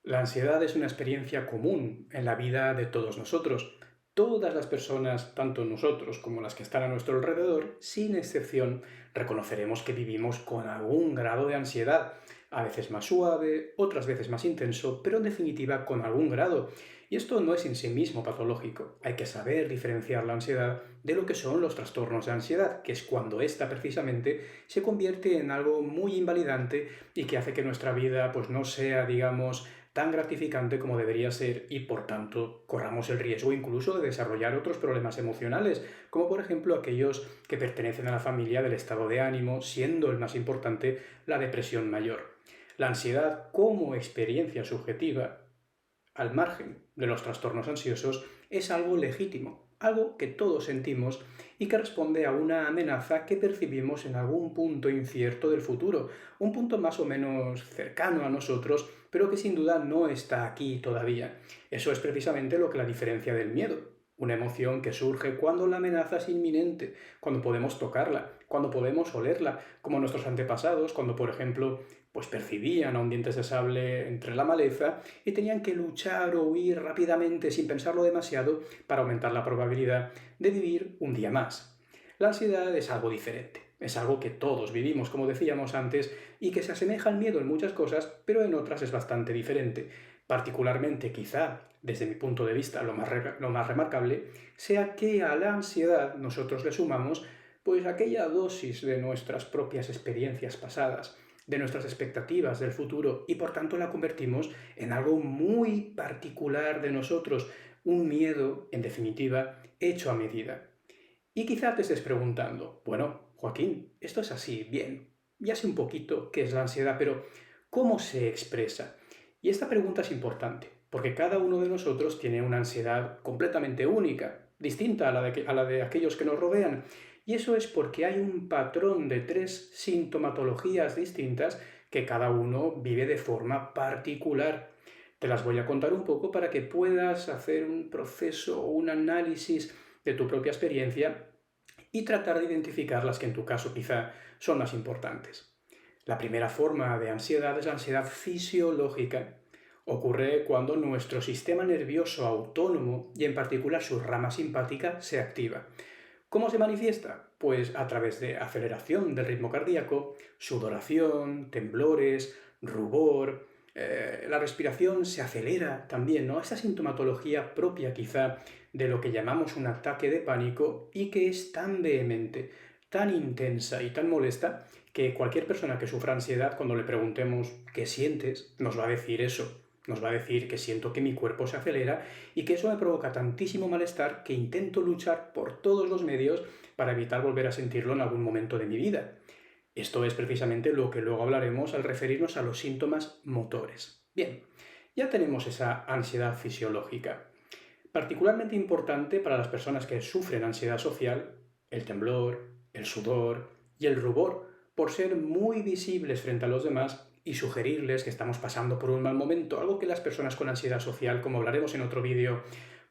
La ansiedad es una experiencia común en la vida de todos nosotros. Todas las personas, tanto nosotros como las que están a nuestro alrededor, sin excepción, reconoceremos que vivimos con algún grado de ansiedad, a veces más suave, otras veces más intenso, pero en definitiva con algún grado. Y esto no es en sí mismo patológico. Hay que saber diferenciar la ansiedad de lo que son los trastornos de ansiedad, que es cuando ésta precisamente se convierte en algo muy invalidante y que hace que nuestra vida pues no sea, digamos, tan gratificante como debería ser y por tanto corramos el riesgo incluso de desarrollar otros problemas emocionales, como por ejemplo aquellos que pertenecen a la familia del estado de ánimo, siendo el más importante la depresión mayor. La ansiedad como experiencia subjetiva al margen de los trastornos ansiosos, es algo legítimo, algo que todos sentimos y que responde a una amenaza que percibimos en algún punto incierto del futuro, un punto más o menos cercano a nosotros, pero que sin duda no está aquí todavía. Eso es precisamente lo que la diferencia del miedo. Una emoción que surge cuando la amenaza es inminente, cuando podemos tocarla, cuando podemos olerla, como nuestros antepasados, cuando por ejemplo pues percibían a un dientes de sable entre la maleza y tenían que luchar o huir rápidamente sin pensarlo demasiado para aumentar la probabilidad de vivir un día más. La ansiedad es algo diferente, es algo que todos vivimos, como decíamos antes, y que se asemeja al miedo en muchas cosas, pero en otras es bastante diferente. Particularmente, quizá, desde mi punto de vista, lo más remarcable, sea que a la ansiedad nosotros le sumamos pues aquella dosis de nuestras propias experiencias pasadas, de nuestras expectativas del futuro y por tanto la convertimos en algo muy particular de nosotros, un miedo, en definitiva, hecho a medida. Y quizá te estés preguntando, bueno, Joaquín, esto es así, bien, ya sé un poquito qué es la ansiedad, pero ¿cómo se expresa? Y esta pregunta es importante, porque cada uno de nosotros tiene una ansiedad completamente única, distinta a la de aquellos que nos rodean, y eso es porque hay un patrón de tres sintomatologías distintas que cada uno vive de forma particular. Te las voy a contar un poco para que puedas hacer un proceso o un análisis de tu propia experiencia y tratar de identificar las que en tu caso quizá son más importantes. La primera forma de ansiedad es la ansiedad fisiológica. Ocurre cuando nuestro sistema nervioso autónomo y en particular su rama simpática se activa. ¿Cómo se manifiesta? Pues a través de aceleración del ritmo cardíaco, sudoración, temblores, rubor, la respiración se acelera también, ¿no? Esa sintomatología propia quizá de lo que llamamos un ataque de pánico y que es tan vehemente, tan intensa y tan molesta que cualquier persona que sufra ansiedad, cuando le preguntemos ¿qué sientes?, nos va a decir eso. Nos va a decir que siento que mi cuerpo se acelera y que eso me provoca tantísimo malestar que intento luchar por todos los medios para evitar volver a sentirlo en algún momento de mi vida. Esto es precisamente lo que luego hablaremos al referirnos a los síntomas motores. Bien, ya tenemos esa ansiedad fisiológica. Particularmente importante para las personas que sufren ansiedad social, el temblor, el sudor y el rubor, por ser muy visibles frente a los demás y sugerirles que estamos pasando por un mal momento, algo que las personas con ansiedad social, como hablaremos en otro vídeo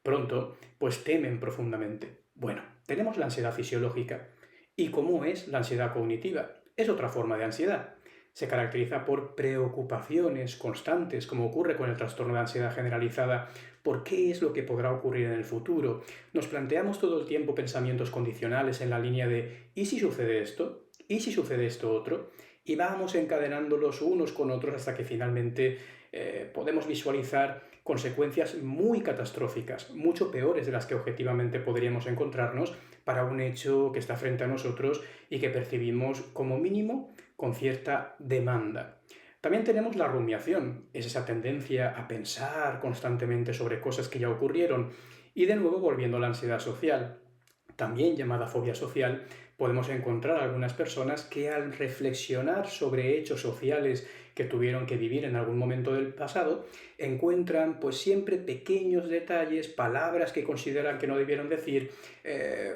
pronto, pues temen profundamente. Bueno, tenemos la ansiedad fisiológica. ¿Y cómo es la ansiedad cognitiva? Es otra forma de ansiedad. Se caracteriza por preocupaciones constantes, como ocurre con el trastorno de ansiedad generalizada, por qué es lo que podrá ocurrir en el futuro. Nos planteamos todo el tiempo pensamientos condicionales en la línea de ¿y si sucede esto? ¿Y si sucede esto otro? Y vamos encadenándolos unos con otros hasta que finalmente podemos visualizar consecuencias muy catastróficas, mucho peores de las que objetivamente podríamos encontrarnos para un hecho que está frente a nosotros y que percibimos como mínimo con cierta demanda. También tenemos la rumiación, es esa tendencia a pensar constantemente sobre cosas que ya ocurrieron y de nuevo volviendo a la ansiedad social. También llamada fobia social, podemos encontrar algunas personas que al reflexionar sobre hechos sociales que tuvieron que vivir en algún momento del pasado, encuentran pues siempre pequeños detalles, palabras que consideran que no debieron decir,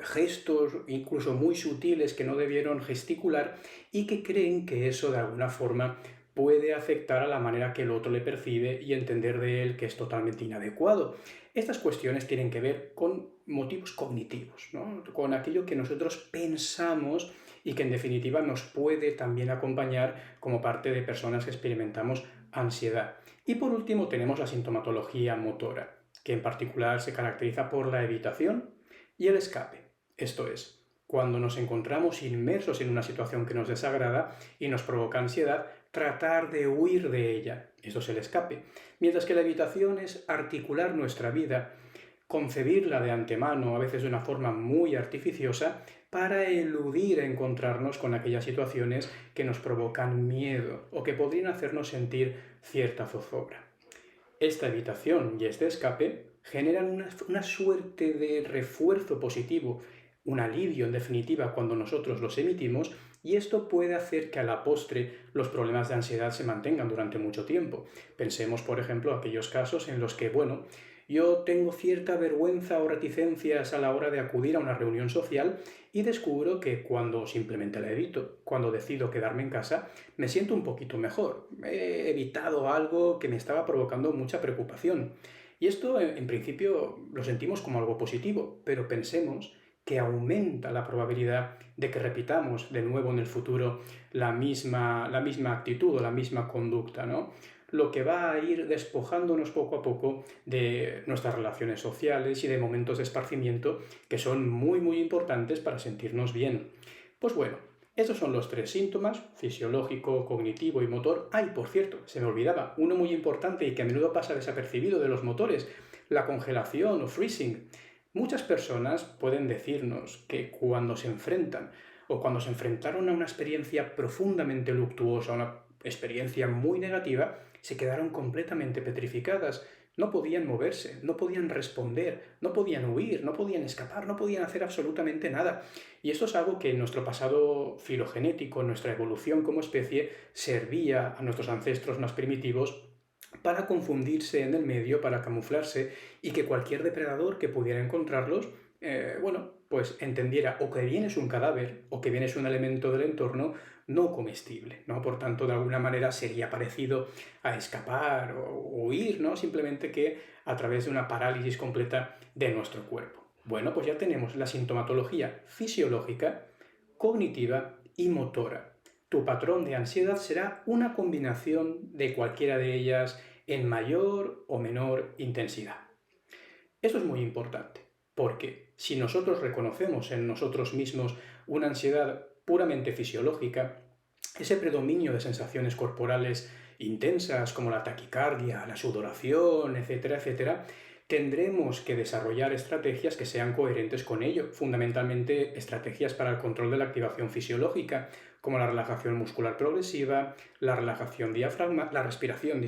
gestos incluso muy sutiles que no debieron gesticular y que creen que eso de alguna forma puede afectar a la manera que el otro le percibe y entender de él que es totalmente inadecuado. Estas cuestiones tienen que ver con motivos cognitivos, ¿no? Con aquello que nosotros pensamos y que en definitiva nos puede también acompañar como parte de personas que experimentamos ansiedad. Y por último tenemos la sintomatología motora, que en particular se caracteriza por la evitación y el escape. Esto es, cuando nos encontramos inmersos en una situación que nos desagrada y nos provoca ansiedad, tratar de huir de ella. Eso es el escape. Mientras que la evitación es articular nuestra vida, concebirla de antemano, a veces de una forma muy artificiosa, para eludir encontrarnos con aquellas situaciones que nos provocan miedo o que podrían hacernos sentir cierta zozobra. Esta evitación y este escape generan una suerte de refuerzo positivo, un alivio en definitiva cuando nosotros los emitimos, y esto puede hacer que a la postre los problemas de ansiedad se mantengan durante mucho tiempo. Pensemos, por ejemplo, aquellos casos en los que, bueno, yo tengo cierta vergüenza o reticencias a la hora de acudir a una reunión social y descubro que cuando simplemente la evito, cuando decido quedarme en casa, me siento un poquito mejor. He evitado algo que me estaba provocando mucha preocupación. Y esto, en principio, lo sentimos como algo positivo, pero pensemos que aumenta la probabilidad de que repitamos de nuevo en el futuro la misma actitud o la misma conducta, ¿no? Lo que va a ir despojándonos poco a poco de nuestras relaciones sociales y de momentos de esparcimiento que son muy importantes para sentirnos bien. Pues bueno, esos son los tres síntomas: fisiológico, cognitivo y motor. Ay, por cierto, se me olvidaba, uno muy importante y que a menudo pasa desapercibido de los motores: la congelación o freezing. Muchas personas pueden decirnos que cuando se enfrentan o cuando se enfrentaron a una experiencia profundamente luctuosa, una experiencia muy negativa, se quedaron completamente petrificadas. No podían moverse, no podían responder, no podían huir, no podían escapar, no podían hacer absolutamente nada. Y esto es algo que en nuestro pasado filogenético, en nuestra evolución como especie, servía a nuestros ancestros más primitivos para confundirse en el medio, para camuflarse, y que cualquier depredador que pudiera encontrarlos, pues entendiera o que bien es un cadáver o que bien es un elemento del entorno no comestible, ¿no? Por tanto, de alguna manera sería parecido a escapar o huir, ¿no? Simplemente que a través de una parálisis completa de nuestro cuerpo. Bueno, pues ya tenemos la sintomatología fisiológica, cognitiva y motora. Tu patrón de ansiedad será una combinación de cualquiera de ellas en mayor o menor intensidad. Esto es muy importante, porque si nosotros reconocemos en nosotros mismos una ansiedad puramente fisiológica, ese predominio de sensaciones corporales intensas como la taquicardia, la sudoración, etcétera, tendremos que desarrollar estrategias que sean coherentes con ello, fundamentalmente estrategias para el control de la activación fisiológica, como la relajación muscular progresiva, la la respiración,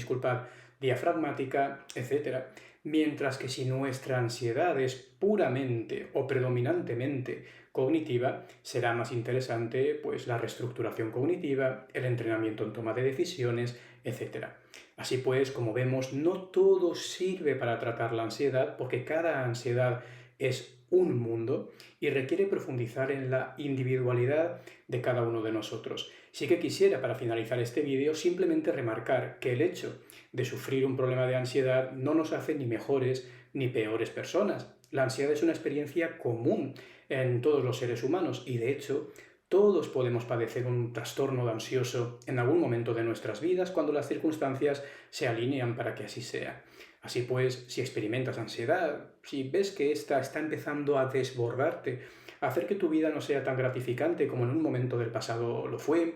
diafragmática, etcétera. Mientras que si nuestra ansiedad es puramente o predominantemente cognitiva, será más interesante pues la reestructuración cognitiva, el entrenamiento en toma de decisiones, etc. Así pues, como vemos, no todo sirve para tratar la ansiedad, porque cada ansiedad es un mundo y requiere profundizar en la individualidad de cada uno de nosotros. Sí que quisiera, para finalizar este vídeo, simplemente remarcar que el hecho de sufrir un problema de ansiedad no nos hace ni mejores ni peores personas. La ansiedad es una experiencia común en todos los seres humanos y, de hecho, todos podemos padecer un trastorno ansioso en algún momento de nuestras vidas cuando las circunstancias se alinean para que así sea. Así pues, si experimentas ansiedad, si ves que ésta está empezando a desbordarte, a hacer que tu vida no sea tan gratificante como en un momento del pasado lo fue,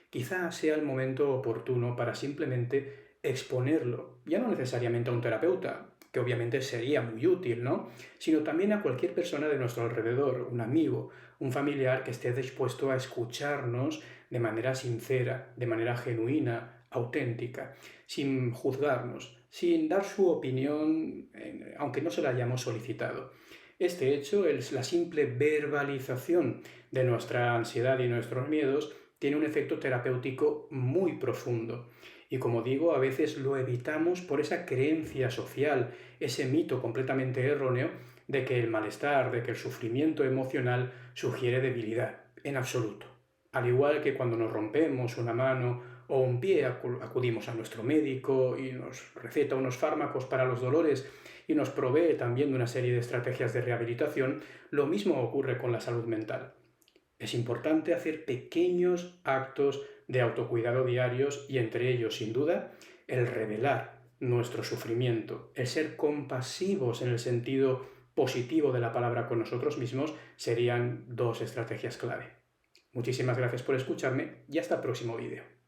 quizá sea el momento oportuno para simplemente exponerlo, ya no necesariamente a un terapeuta, que obviamente sería muy útil, ¿no? Sino también a cualquier persona de nuestro alrededor, un amigo, un familiar que esté dispuesto a escucharnos de manera sincera, de manera genuina, auténtica, sin juzgarnos, sin dar su opinión, aunque no se la hayamos solicitado. Este hecho, la simple verbalización de nuestra ansiedad y nuestros miedos, tiene un efecto terapéutico muy profundo. Y como digo, a veces lo evitamos por esa creencia social, ese mito completamente erróneo de que el malestar, de que el sufrimiento emocional sugiere debilidad, en absoluto. Al igual que cuando nos rompemos una mano o un pie, acudimos a nuestro médico y nos receta unos fármacos para los dolores y nos provee también de una serie de estrategias de rehabilitación, lo mismo ocurre con la salud mental. Es importante hacer pequeños actos de autocuidado diarios y entre ellos, sin duda, el revelar nuestro sufrimiento, el ser compasivos en el sentido positivo de la palabra con nosotros mismos, serían dos estrategias clave. Muchísimas gracias por escucharme y hasta el próximo vídeo.